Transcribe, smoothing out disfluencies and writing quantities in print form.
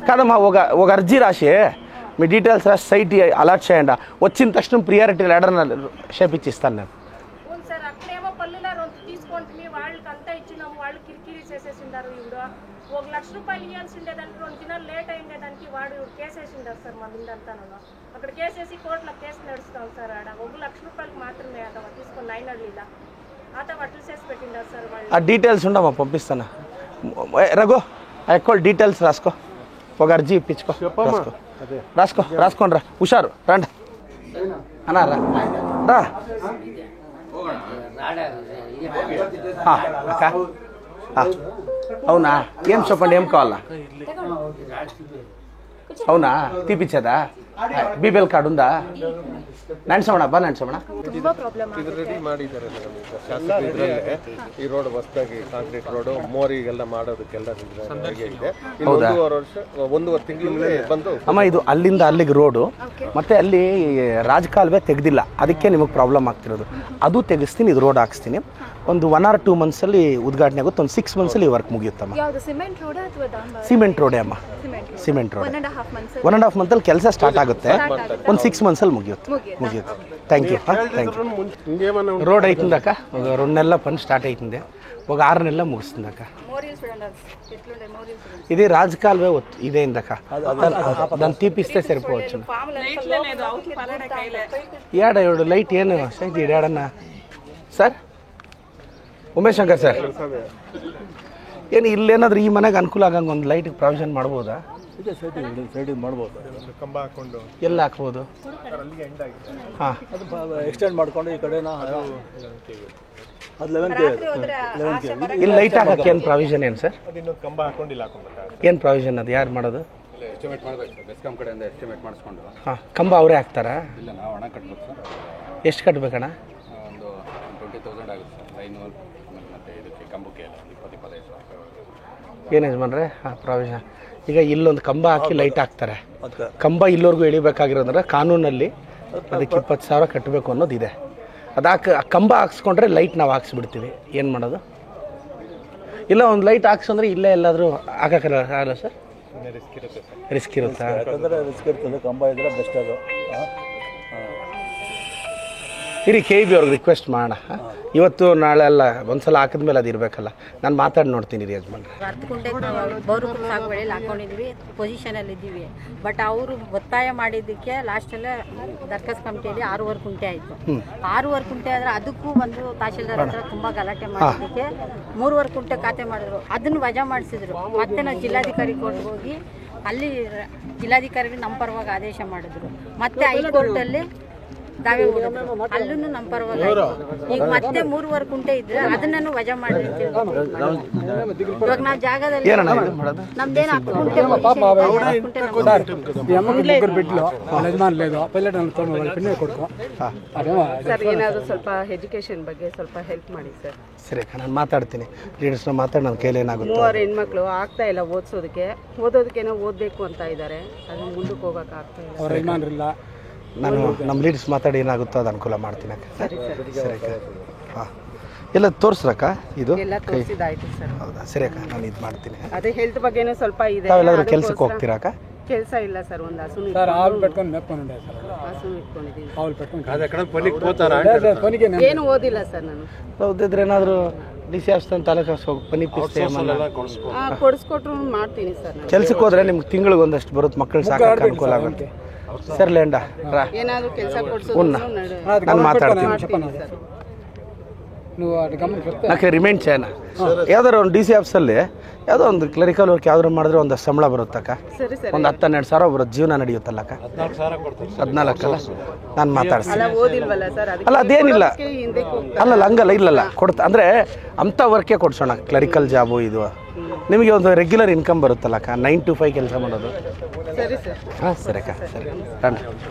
కాదమ్మా ఒక అర్జీ రాసి మీ డీటెయిల్స్ రాసి సైట్ అలర్ట్ చేయండి. వచ్చిన తక్షణం ప్రియారిటీ లెటర్ షేపించి ఇస్తాను నేను. ₹1,00,000 ఇవ్వాల్సిండే దానికి 2 దినాలు లేట్ అయిండే దానికి వాడు కేసు వేసిండారు సార్. మా మీదంతా అక్కడ కేసు వేసి కోర్టులో కేసు నడుస్తాం సార్. ఆడ ₹1,00,000 మాత్రమే అట తీసుకొని 9 అడ్లీలా అత వట్లు చేసి పెట్టిండారు సార్ వాళ్ళు. ఆ డీటెయిల్స్ ఉండమా పంపిస్తాను. రఘు ఆ ఎక్కువ డీటెయిల్స్ రాసుకో. ఒక అర్జీ ఇప్పించుకో. రాసుకోండి రా. హుషారు రండి అన్నా రా రా. అవునా ఏం చెప్పండి ఏం కావాలా? అవునా తీపిచ్చేదా? బీబీఎల్ ಕಾರ್ಡ್ ఉందా? ನಡೆಸೋಣ ಬಾ ನಡೆಸೋಣ. ಇದು ರೆಡಿ ಮಾಡಿದ್ದಾರೆ ಶಾಸಕರು ಇದರಲ್ಲೇ. ಈ ರೋಡ್ ಹೊಸದಾಗಿ ಕಾಂಕ್ರೀಟ್ ರೋಡ್ ಮೋರಿಗೆಲ್ಲ ಮಾಡೋದಕ್ಕೆಲ್ಲ ಇದೆ. ಒಂದೂವರೆ ತಿಂಗಳಿಂದ ಬಂದು ಅಮ್ಮ ಇದು ಅಲ್ಲಿಂದ ಅಲ್ಲಿಗೆ ರೋಡು ಮತ್ತೆ ಅಲ್ಲಿ ರಾಜಕಾಲುವೆ ತೆಗೆದಿಲ್ಲ, ಅದಕ್ಕೆ ನಿಮಗೆ ಪ್ರಾಬ್ಲಮ್ ಆಗ್ತಿರೋದು. ಅದು ತೆಗಿಸ್ತೀನಿ, ಇದು ರೋಡ್ ಹಾಕ್ಸ್ತೀನಿ. ಒಂದು 1 or 2 months ಅಲ್ಲಿ ಉದ್ಘಾಟನೆ ಆಗುತ್ತೆ. ಒಂದು 6 months ಅಲ್ಲಿ ವರ್ಕ್ ಮುಗಿಯುತ್ತಮ್ಮ. ಸಿಮೆಂಟ್ ರೋಡೇ ಅಮ್ಮ, ಸಿಮೆಂಟ್ ರೋಡ್. 1.5 month ಅಲ್ಲಿ ಕೆಲಸ ಸ್ಟಾರ್ಟ್ ಆಗುತ್ತೆ. ಒಂದು 6 months ಅಲ್ಲಿ ಮುಗಿಯುತ್ತೆ. Thank you. రోడ్ అవుతుందాక ఒక 2 నెలల పని స్టార్ట్ అవుతుంది. ఒక 6 నెలల ముగుస్తుందాక. ఇది రాజకాలువే ఇదే ఇందాక దాన్ని తీపిస్తే సరిపోవచ్చు. ఏడు లైట్ ಏನು ಸೈಜ್ ಇಡಾಡನ್ನ ಸರ್ ಉಮೇಶ್ ಶಂಕರ್ ಸರ್ ಏನು ಇಲ್ಲೇನಾದ್ರೂ ಈ ಮನೆಗೆ ಅನುಕೂಲ ಆಗಂಗೆ ಒಂದು ಲೈಟ್ ಪ್ರಾವಿಷನ್ ಮಾಡ್ಬೋದಾ? ಕಂಬ ಹಾಕೊಂಡು ಎಲ್ಲ ಹಾಕ್ಬೋದು. ಹಾಂ ಎಕ್ಸ್ಟೆಂಡ್ ಮಾಡ್ಕೊಂಡು ಈ ಕಡೆ ಇಲ್ಲಿ ಲೈಟ್ ಹಾಕಕ್ಕೆ ಏನು ಪ್ರಾವಿಷನ್ ಏನು ಸರ್? ಕಂಬ ಹಾಕೊಂಡು ಇಲ್ಲ ಏನು ಪ್ರಾವಿಷನ್ ಅದು ಯಾರು ಮಾಡೋದು? ಎಸ್ಟಿಮೇಟ್ ಮಾಡಬೇಕು ಸರ್, ಬೆಸ್ಕಾಂ ಕಡೆಯಿಂದ ಎಸ್ಟಿಮೇಟ್ ಮಾಡಿಸ್ಕೊಂಡು. ಹಾಂ ಕಂಬ ಅವರೇ ಹಾಕ್ತಾರಾ? ಇಲ್ಲ, ನಾವು ಹಣ ಕಟ್ಬೇಕು ಸರ್. ಎಷ್ಟು ಕಟ್ಬೇಕಣ್ಣ? ಒಂದು 20,000 ಆಗುತ್ತೆ ಸರ್. ಲೈನು ಆಮೇಲೆ ಮತ್ತೆ ಇದಕ್ಕೆ ಕಂಬಕ್ಕೆ 20-25 ಸಾವಿರ. ಏನು ಯಜಮಾನ್ರೆ? ಹಾಂ ಪ್ರಾವಿಷನ್. ಈಗ ಇಲ್ಲೊಂದು ಕಂಬ ಹಾಕಿ ಲೈಟ್ ಹಾಕ್ತಾರೆ. ಕಂಬ ಇಲ್ಲಿವರೆಗೂ ಎಳಿಬೇಕಾಗಿರೋದ್ರೆ ಕಾನೂನಲ್ಲಿ ಅದಕ್ಕೆ 20,000 ಕಟ್ಟಬೇಕು ಅನ್ನೋದಿದೆ. ಕಂಬ ಹಾಕ್ಸ್ಕೊಂಡ್ರೆ ಲೈಟ್ ನಾವು ಹಾಕ್ಸ್ಬಿಡ್ತೀವಿ. ಏನು ಮಾಡೋದು? ಇಲ್ಲ ಒಂದು ಲೈಟ್ ಹಾಕ್ಸಂದ್ರೆ ಇಲ್ಲೇ ಎಲ್ಲಾದರೂ ಹಾಕಲ್ಲ ಸರ್? ರಿಸ್ಕ್ ಇರುತ್ತಾ? ರಿಸ್ಕ್ ಇರ್ತದೆ. ಕಂಬ ಇದ್ರೆ ಬೆಸ್ಟ್ ಅದು. ಇರಿ KEB ಅವ್ರಿಗೆ ರಿಕ್ವೆಸ್ಟ್ ಮಾಡೋಣ. ಇವತ್ತು ನಾಳೆ ಅಲ್ಲ, ಒಂದ್ಸಲ ಹಾಕಿದ್ಮೇಲೆ ಅದು ಇರಬೇಕಲ್ಲ. ನಾನು ಮಾತಾಡಿ ನೋಡ್ತೀನಿ ರೀ ಯಜಮಾನ್ರೆ. 10 ಗುಂಟೆ ಬೋರುಕುಲ್ ಸಾಗುವಳಿಯಲ್ಲಿ ಹಾಕೊಂಡಿದ್ವಿ, ಪೊಸಿಷನಲ್ಲಿ ಇದ್ದೀವಿ. ಬಟ್ ಅವರು ಒತ್ತಾಯ ಮಾಡಿದ್ದಕ್ಕೆ ಲಾಸ್ಟಲ್ಲೇ ದರ್ಖಾಸ್ ಕಮಿಟಿಯಲ್ಲಿ 6.5 ಗುಂಟೆ ಆಯಿತು. 6.5 ಗುಂಟೆ ಆದರೆ ಅದಕ್ಕೂ ಒಂದು ತಹಶೀಲ್ದಾರ್ ಹತ್ರ ತುಂಬ ಗಲಾಟೆ ಮಾಡಿದ್ದಕ್ಕೆ 3.5 ಗುಂಟೆ ಖಾತೆ ಮಾಡಿದ್ರು. ಅದನ್ನು ವಜಾ ಮಾಡಿಸಿದ್ರು. ಮತ್ತೆ ನಾವು ಜಿಲ್ಲಾಧಿಕಾರಿ ಕೋರ್ಟ್ಗೆ ಹೋಗಿ ಅಲ್ಲಿ ಜಿಲ್ಲಾಧಿಕಾರಿಗೆ ನಮ್ಮ ಪರವಾಗಿ ಆದೇಶ ಮಾಡಿದ್ರು. ಮತ್ತೆ ಹೈಕೋರ್ಟಲ್ಲಿ ದಾವೆ ಅಲ್ಲೂ ನಮ್ಮ ಪರವಾಗಿ ಈಗ ಮತ್ತೆ 3.5 ಗುಂಟೆ ಇದ್ರೆ ಅದನ್ನು ವಜಾ ಮಾಡಿರ್ತೀವಿ. ಇವಾಗ ನಾವು ಜಾಗದಲ್ಲಿ ನಮ್ದೇನು 10 ಗುಂಟೆ ಸರ್, ಏನಾದರೂ ಸ್ವಲ್ಪ ಎಜುಕೇಶನ್ ಬಗ್ಗೆ ಸ್ವಲ್ಪ ಹೆಲ್ಪ್ ಮಾಡಿ ಸರ್. ಸರಿ, ನಾನು ಮಾತಾಡ್ತೀನಿ. ಲೀಡರ್ಸ್ನ ಮಾತಾಡಿ ನನ್ನ ಕೈಲಿ ಏನಾಗುತ್ತೆ. 3 ಹೆಣ್ಮಕ್ಳು ಆಗ್ತಾ ಇಲ್ಲ ಓದೋದಕ್ಕೇನೋ ಓದಬೇಕು ಅಂತ ಇದ್ದಾರೆ. ಅದು ಮುಂದಕ್ಕೆ ಹೋಗೋಕೆ ಆಗ್ತಾ ಇಲ್ಲ. ನಾನು ನಮ್ಮ ಲೀಡರ್ಸ್ ಮಾತಾಡಿ ಏನಾಗುತ್ತೋ ಅದು ಅನುಕೂಲ ಮಾಡ್ತೀನಿ ಅಕ್ಕ. ಸರಿ ಅಕ್ಕ. ಹಾಂ ಎಲ್ಲ ತೋರಿಸ್ರಕ್ಕ? ಇದು ಹೌದಾ? ಸರಿ ಅಕ್ಕ, ನಾನು ಇದು ಮಾಡ್ತೀನಿ. ಅದೇ ಹೆಲ್ತ್ ಬಗ್ಗೆನೂ ಸ್ವಲ್ಪ ಇದೆ. ತಾವೆಲ್ಲಾದ್ರೂ ಕೆಲಸಕ್ಕೆ ಹೋಗ್ತೀರಾ ಅಕ್ಕ? ಕೆಲಸ ಇಲ್ಲ ಸರ್, ಒಂದು ಹಸು ಏನು ಓದಿಲ್ಲ ಸರ್ ನಾನು. ಓದಿದ್ರೆ ಏನಾದರೂ DC ಆಫೀಸ್ ತಾಲೂಕು ಆಫೀಸ್ ಹೋಗಿ ಪನಿ ಪಿಸ್ತೆ ಕೊಡಿಸ್ಕೊಟ್ರು ಮಾಡ್ತೀನಿ ಸರ್. ಕೆಲ್ಸಕ್ಕೆ ಹೋದ್ರೆ ನಿಮ್ಗೆ ತಿಂಗಳಿಗೆ ಒಂದಷ್ಟು ಬರುತ್ತೆ, ಮಕ್ಕಳು ಸಾಕಕ್ಕೆ ಅನುಕೂಲ ಆಗುತ್ತೆ. ಸರ್ ಲೇಂಡ ಏನಾದರೂ ಕೆಲಸ ಕೊಡಿಸೋದು ನಾನು ಮಾತಾಡ್ತೀನಿ. ನಾಕೆ ರಿಮೈಂಡ್ చేయನ ಯಾವ್ದಾರು ಒಂದು DC ಆಫೀಸಲ್ಲಿ ಯಾವುದೋ ಒಂದು ಕ್ಲರಿಕಲ್ ವರ್ಕ್ ಯಾವ್ದಾರು ಮಾಡಿದ್ರೆ ಒಂದು ಸಂಬಳ ಬರುತ್ತಕ್ಕ. ಒಂದು 10-12 ಸಾವಿರ ಬರುತ್ತೆ, ಜೀವನ ನಡೆಯುತ್ತಲ್ಲಕ್ಕ. 14 ಅಲ್ಲ, ನಾನು ಮಾತಾಡ್ತೀನಿ. ಅಲ್ಲ ಅದೇನಿಲ್ಲ, ಅಲ್ಲಲ್ಲ ಹಂಗಲ್ಲ, ಇಲ್ಲಲ್ಲ ಕೊಡ್ತಾ ಅಂದರೆ ಅಂಥ ವರ್ಕೇ ಕೊಡ್ಸೋಣ. ಕ್ಲರಿಕಲ್ ಜಾಬು ಇದು ನಿಮಗೆ ಒಂದು ರೆಗ್ಯುಲರ್ ಇನ್ಕಮ್ ಬರುತ್ತಲ್ಲಕ್ಕ. 9 to 5 ಕೆಲಸ ಮಾಡೋದು. ಹಾಂ ಸರಿ ಅಕ್ಕ, ಸರಿ.